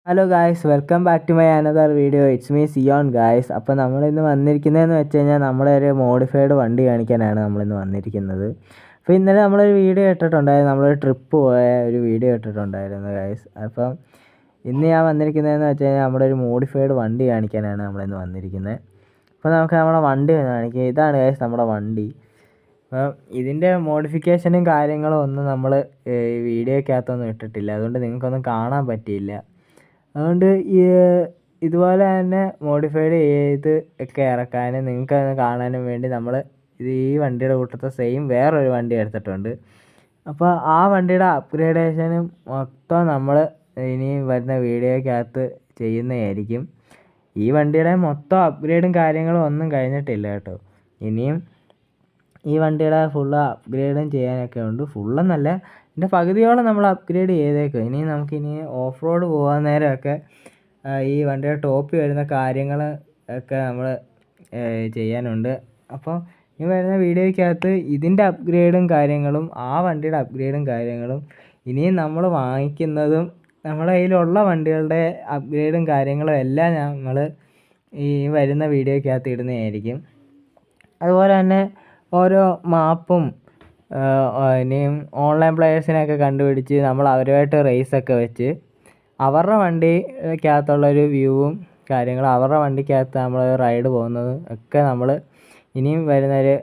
Hello guys, welcome back to my another video. It's me Zion guys. അപ്പോൾ നമ്മളിന്ന് വന്നിരിക്കുന്നതെന്ന് വെച്ച് കഴിഞ്ഞാൽ നമ്മുടെ ഒരു മോഡിഫൈഡ് വണ്ടി കാണിക്കാനാണ് നമ്മളിന്ന് വന്നിരിക്കുന്നത്. അപ്പോൾ ഇന്നലെ നമ്മളൊരു വീഡിയോ ഇട്ടിട്ടുണ്ടായിരുന്നു, നമ്മളൊരു ട്രിപ്പ് പോയ ഒരു വീഡിയോ ഇട്ടിട്ടുണ്ടായിരുന്നു ഗായ്സ്. അപ്പം ഇന്ന് ഞാൻ വന്നിരിക്കുന്നതെന്ന് വെച്ച് കഴിഞ്ഞാൽ നമ്മുടെ ഒരു മോഡിഫൈഡ് വണ്ടി കാണിക്കാനാണ് നമ്മളിന്ന് വന്നിരിക്കുന്നത്. അപ്പോൾ നമുക്ക് നമ്മുടെ വണ്ടി ഒന്ന് കാണിക്കാം. ഇതാണ് ഗായ്സ് നമ്മുടെ വണ്ടി. അപ്പം ഇതിൻ്റെ മോഡിഫിക്കേഷനും കാര്യങ്ങളും ഒന്നും നമ്മൾ ഈ വീഡിയോക്കകത്തൊന്നും ഇട്ടിട്ടില്ല, അതുകൊണ്ട് നിങ്ങൾക്കൊന്നും കാണാൻ പറ്റിയില്ല. അതുകൊണ്ട് ഇതുപോലെ തന്നെ മോഡിഫൈഡ് ചെയ്ത് ഒക്കെ ഇറക്കാനും നിങ്ങൾക്കത് കാണാനും വേണ്ടി നമ്മൾ ഈ വണ്ടിയുടെ കൂട്ടത്തെ സെയിം വേറൊരു വണ്ടി എടുത്തിട്ടുണ്ട്. അപ്പോൾ ആ വണ്ടിയുടെ അപ്ഗ്രേഡേഷനും മൊത്തം നമ്മൾ ഇനി വരുന്ന വീഡിയോയ്ക്കകത്ത് ചെയ്യുന്നതായിരിക്കും. ഈ വണ്ടിയുടെ മൊത്തം അപ്ഗ്രേഡും കാര്യങ്ങളും ഒന്നും കഴിഞ്ഞിട്ടില്ല കേട്ടോ. ഇനിയും ഈ വണ്ടിയുടെ ഫുള്ള് അപ്ഗ്രേഡും ചെയ്യാനൊക്കെ ഉണ്ട്. ഫുള്ളെന്നല്ല, ഇതിൻ്റെ പകുതിയോളം നമ്മൾ അപ്ഗ്രേഡ് ചെയ്തേക്കും. ഇനി നമുക്കിനി ഓഫ് റോഡ് പോകാൻ നേരമൊക്കെ ഈ വണ്ടിയുടെ ടോപ്പിൽ വരുന്ന കാര്യങ്ങൾ ഒക്കെ നമ്മൾ ചെയ്യാനുണ്ട്. അപ്പോൾ ഈ വരുന്ന വീഡിയോയ്ക്കകത്ത് ഇതിൻ്റെ അപ്ഗ്രേഡും കാര്യങ്ങളും ആ വണ്ടിയുടെ അപ്ഗ്രേഡും കാര്യങ്ങളും ഇനിയും നമ്മൾ വാങ്ങിക്കുന്നതും നമ്മുടെ കയ്യിലുള്ള വണ്ടികളുടെ അപ്ഗ്രേഡും കാര്യങ്ങളും എല്ലാം ഞങ്ങൾ ഈ വരുന്ന വീഡിയോയ്ക്കകത്ത് ഇടുന്നതായിരിക്കും. അതുപോലെ തന്നെ ഓരോ മാപ്പും ഇനിയും ഓൺലൈൻ പ്ലെയേഴ്സിനെയൊക്കെ കണ്ടുപിടിച്ച് നമ്മൾ അവരുമായിട്ട് റേസൊക്കെ വെച്ച് അവരുടെ വണ്ടിക്കകത്തുള്ളൊരു വ്യൂവും കാര്യങ്ങളും അവരുടെ വണ്ടിക്കകത്ത് നമ്മൾ റൈഡ് പോകുന്നതും ഒക്കെ നമ്മൾ ഇനിയും വരുന്നൊരു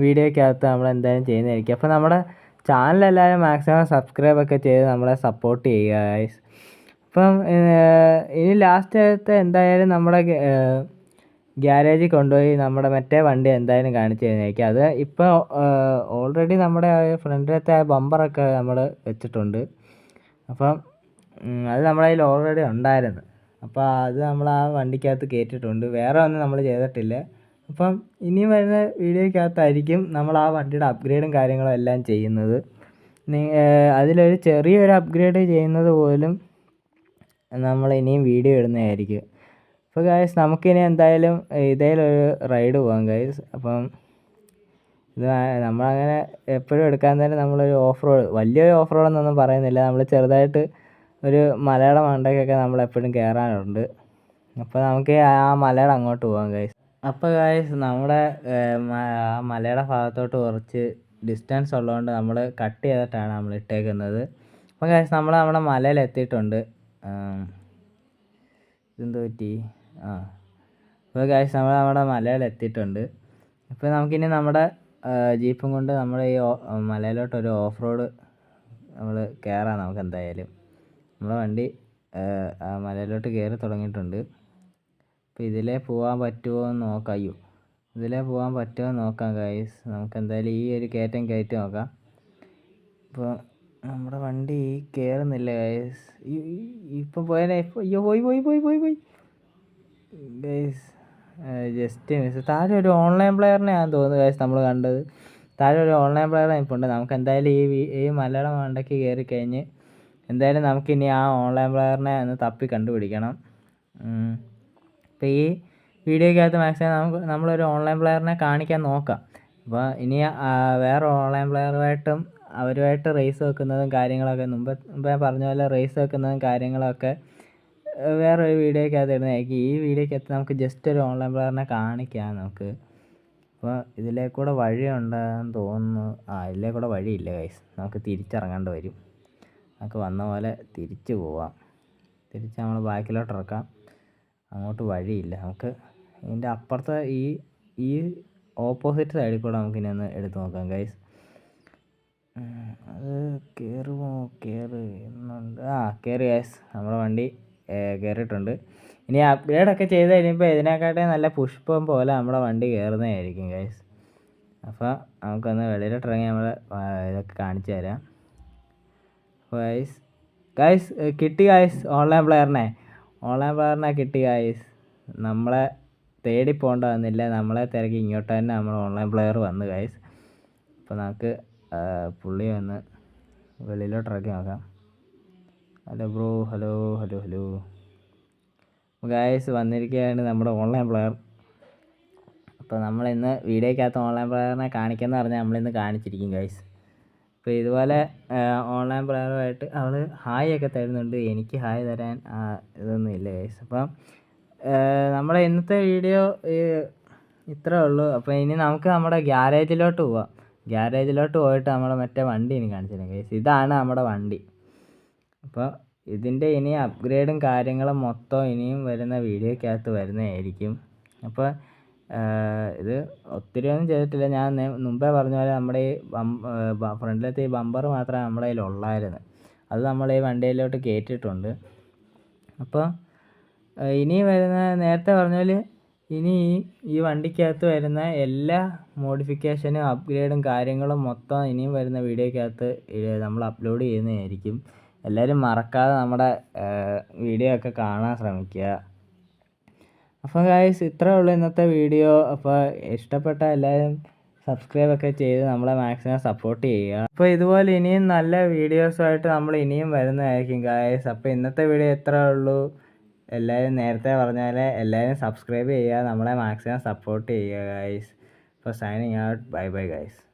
വീഡിയോയ്ക്കകത്ത് നമ്മൾ എന്തായാലും ചെയ്യുന്നതായിരിക്കും. അപ്പോൾ നമ്മുടെ ചാനലെല്ലാവരും മാക്സിമം സബ്സ്ക്രൈബൊക്കെ ചെയ്ത് നമ്മളെ സപ്പോർട്ട് ചെയ്യുക ഗൈസ്. അപ്പം ഇനി ലാസ്റ്റത്തെ എന്തായാലും നമ്മുടെ ഗ്യാരേജിൽ കൊണ്ടുപോയി നമ്മുടെ മറ്റേ വണ്ടി എന്തായാലും കാണിച്ചു തരുന്നതായിരിക്കും. അത് ഇപ്പോൾ ഓൾറെഡി നമ്മുടെ ഫ്രണ്ടിലത്തെ ബമ്പറൊക്കെ നമ്മൾ വെച്ചിട്ടുണ്ട്. അപ്പം അത് നമ്മുടെ കയ്യിൽ ഓൾറെഡി ഉണ്ടായിരുന്നു. അപ്പോൾ അത് നമ്മൾ ആ വണ്ടിക്കകത്ത് കയറ്റിയിട്ടുണ്ട്. വേറെ ഒന്നും നമ്മൾ ചെയ്തിട്ടില്ല. അപ്പം ഇനിയും വരുന്ന വീഡിയോയ്ക്കകത്തായിരിക്കും നമ്മൾ ആ വണ്ടിയുടെ അപ്ഗ്രേഡും കാര്യങ്ങളും എല്ലാം ചെയ്യുന്നത്. അതിലൊരു ചെറിയൊരു അപ്ഗ്രേഡ് ചെയ്യുന്നത് പോലും നമ്മൾ ഇനിയും വീഡിയോ ഇടുന്നതായിരിക്കും. അപ്പോൾ ഗൈസ്, നമുക്കിനി എന്തായാലും ഇതേലൊരു റൈഡ് പോകാം ഗൈസ്. അപ്പം ഇത് നമ്മളങ്ങനെ എപ്പോഴും എടുക്കാൻ തന്നെ നമ്മളൊരു ഓഫ് റോഡ്, വലിയൊരു ഓഫ് റോഡെന്നൊന്നും പറയുന്നില്ല, നമ്മൾ ചെറുതായിട്ട് ഒരു മലയുടെ മണ്ടയ്ക്കൊക്കെ നമ്മളെപ്പോഴും കയറാനുണ്ട്. അപ്പോൾ നമുക്ക് ആ മലയുടെ അങ്ങോട്ട് പോകാം ഗൈസ്. അപ്പോൾ ഗൈസ്, നമ്മുടെ ആ മലയുടെ ഭാഗത്തോട്ട് കുറച്ച് ഡിസ്റ്റൻസ് ഉള്ളതുകൊണ്ട് നമ്മൾ കട്ട് ചെയ്തിട്ടാണ് നമ്മൾ ഇട്ടേക്കുന്നത്. അപ്പോൾ ഗൈസ്, നമ്മൾ നമ്മുടെ മലയിൽ എത്തിയിട്ടുണ്ട്. ഇതെന്ത് പറ്റി? അപ്പോൾ ഗൈസ്, നമ്മൾ നമ്മുടെ മലയിൽ എത്തിയിട്ടുണ്ട്. അപ്പോൾ നമുക്കിനി നമ്മുടെ ജീപ്പും കൊണ്ട് നമ്മുടെ ഈ മലയിലോട്ടൊരു ഓഫ് റോഡ് നമ്മൾ കയറാം. നമുക്ക് എന്തായാലും നമ്മുടെ വണ്ടി മലയിലോട്ട് കയറി തുടങ്ങിയിട്ടുണ്ട്. അപ്പോൾ ഇതിലേ പോകാൻ പറ്റുമോ എന്ന് നോക്കാം. ഇതിലേ പോകാൻ പറ്റുമോ എന്ന് നോക്കാം ഗൈസ്. നമുക്ക് എന്തായാലും ഈ ഒരു കയറ്റം കയറ്റി നോക്കാം. അപ്പോൾ നമ്മുടെ വണ്ടി കയറുന്നില്ല ഗൈസ്. ഇപ്പം പോയാലേ അയ്യോ പോയി ഗൈസ്, ജസ്റ്റ് മിസ്. താഴെ ഒരു ഓൺലൈൻ പ്ലെയറിനെ ആണെന്ന് തോന്നുന്നു ഗൈസ് നമ്മൾ കണ്ടത്. താഴെ ഒരു ഓൺലൈൻ പ്ലെയർ ഇപ്പോൾ ഉണ്ട്. നമുക്ക് എന്തായാലും ഈ മലയുടെ മണ്ടയ്ക്ക് കയറി കഴിഞ്ഞ് എന്തായാലും നമുക്കിനി ആ ഓൺലൈൻ പ്ലെയറിനെ ഒന്ന് തപ്പി കണ്ടുപിടിക്കണം. അപ്പോൾ ഈ വീഡിയോയ്ക്കകത്ത് മാക്സിമം നമ്മളൊരു ഓൺലൈൻ പ്ലെയറിനെ കാണിക്കാൻ നോക്കാം. അപ്പോൾ ഇനി വേറെ ഓൺലൈൻ പ്ലെയറുമായിട്ടും അവരുമായിട്ട് റേസ് വെക്കുന്നതും കാര്യങ്ങളൊക്കെ മുമ്പേ പറഞ്ഞ പോലെ റേസ് വെക്കുന്നതും കാര്യങ്ങളൊക്കെ വേറൊരു വീഡിയോയ്ക്കകത്ത് ഇടുന്നതായിരിക്കും. ഈ വീഡിയോയ്ക്കകത്ത് നമുക്ക് ജസ്റ്റ് ഒരു ഓൺലൈൻ പ്ലെയറിനെ കാണിക്കാം നമുക്ക്. അപ്പോൾ ഇതിലേ കൂടെ വഴി ഉണ്ടെന്ന് തോന്നുന്നു. ഇതിലേ കൂടെ വഴിയില്ല ഗൈസ്, നമുക്ക് തിരിച്ചിറങ്ങേണ്ടി വരും. നമുക്ക് വന്ന പോലെ തിരിച്ച് പോവാം. തിരിച്ച് നമ്മൾ ബാക്കിലോട്ട് ഇറക്കാം. അങ്ങോട്ട് വഴിയില്ല. നമുക്ക് ഇതിൻ്റെ അപ്പുറത്തെ ഈ ഓപ്പോസിറ്റ് സൈഡിൽ കൂടെ നമുക്കിനി ഒന്ന് എടുത്ത് നോക്കാം ഗൈസ്. അത് കയറുമോ? കയറുന്നുണ്ട്. കയറി ഗൈസ്, നമ്മുടെ വണ്ടി കയറിയിട്ടുണ്ട്. ഇനി അപ്ഗ്രേഡൊക്കെ ചെയ്ത് കഴിയുമ്പോൾ ഇതിനെക്കാട്ടെ നല്ല പുഷ്പം പോലെ നമ്മുടെ വണ്ടി കയറുന്നതായിരിക്കും ഗൈസ്. അപ്പോൾ നമുക്കൊന്ന് വെളിയിലോട്ട് ഇറങ്ങി നമ്മൾ ഇതൊക്കെ കാണിച്ചു തരാം. ഗൈസ് കിട്ടി ഗൈസ്, ഓൺലൈൻ പ്ലെയറിനെ കിട്ടി ഗൈസ്. നമ്മളെ തേടി പോകേണ്ട വന്നില്ല, നമ്മളെ തിരക്കി ഇങ്ങോട്ട് തന്നെ നമ്മൾ ഓൺലൈൻ പ്ലെയർ വന്നു ഗൈസ്. അപ്പോൾ നമുക്ക് പുള്ളി വന്ന് വെളിയിലോട്ട് ഇറക്കി നോക്കാം. Hello bro, hello. ഗൈസ്, വന്നിരിക്കുകയാണ് നമ്മുടെ ഓൺലൈൻ പ്ലെയർ. അപ്പോൾ നമ്മളിന്ന് വീഡിയോയ്ക്കകത്ത് ഓൺലൈൻ പ്ലെയറിനെ കാണിക്കാമെന്ന് പറഞ്ഞാൽ നമ്മളിന്ന് കാണിച്ചിരിക്കും ഗൈസ്. അപ്പോൾ ഇതുപോലെ ഓൺലൈൻ പ്ലെയറുമായിട്ട് അവൾ ഹായ് ഒക്കെ തരുന്നുണ്ട്. എനിക്ക് ഹായ് തരാൻ ഇതൊന്നും ഇല്ല ഗൈസ്. അപ്പം നമ്മുടെ ഇന്നത്തെ വീഡിയോ ഇത്രേ ഉള്ളൂ. അപ്പോൾ ഇനി നമുക്ക് നമ്മുടെ ഗ്യാരേജിലോട്ട് പോവാം. ഗ്യാരേജിലോട്ട് പോയിട്ട് നമ്മൾ മറ്റേ വണ്ടി ഇനി കാണിച്ചു തരാം ഗൈസ്. ഇതാണ് നമ്മുടെ വണ്ടി. അപ്പോൾ ഇതിൻ്റെ ഇനി അപ്ഗ്രേഡും കാര്യങ്ങളും മൊത്തം ഇനിയും വരുന്ന വീഡിയോക്കകത്ത് വരുന്നതായിരിക്കും. അപ്പോൾ ഇത് ഒത്തിരിയൊന്നും ചെയ്തിട്ടില്ല. ഞാൻ മുമ്പേ പറഞ്ഞ പോലെ നമ്മുടെ ഈ ഫ്രണ്ടിലത്തെ ഈ ബമ്പർ മാത്രമേ നമ്മുടെ കയ്യിൽ ഉള്ളായിരുന്നു. അത് നമ്മൾ ഈ വണ്ടിയിലോട്ട് കയറ്റിയിട്ടുണ്ട്. അപ്പോൾ ഇനി വരുന്ന നേരത്തെ പറഞ്ഞ പോലെ ഇനി ഈ വണ്ടിക്കകത്ത് വരുന്ന എല്ലാ മോഡിഫിക്കേഷനും അപ്ഗ്രേഡും കാര്യങ്ങളും മൊത്തം ഇനിയും വരുന്ന വീഡിയോക്കകത്ത് നമ്മൾ അപ്ലോഡ് ചെയ്യുന്നതായിരിക്കും. എല്ലാവരും മറക്കാതെ നമ്മുടെ വീഡിയോ ഒക്കെ കാണാൻ ശ്രമിക്കുക. അപ്പോൾ ഗൈസ് ഇത്രേ ഉള്ളൂ ഇന്നത്തെ വീഡിയോ. അപ്പോൾ ഇഷ്ടപ്പെട്ട എല്ലാവരും സബ്സ്ക്രൈബൊക്കെ ചെയ്ത് നമ്മളെ മാക്സിമം സപ്പോർട്ട് ചെയ്യുക. അപ്പോൾ ഇതുപോലെ ഇനിയും നല്ല വീഡിയോസുമായിട്ട് നമ്മൾ ഇനിയും വരുന്നതായിരിക്കും ഗൈസ്. അപ്പോൾ ഇന്നത്തെ വീഡിയോ ഇത്രേ ഉള്ളൂ. എല്ലാവരും നേരത്തെ പറഞ്ഞ പോലെ എല്ലാവരും സബ്സ്ക്രൈബ് ചെയ്യുക, നമ്മളെ മാക്സിമം സപ്പോർട്ട് ചെയ്യുക ഗൈസ്. അപ്പോൾ signing out. Bye bye guys.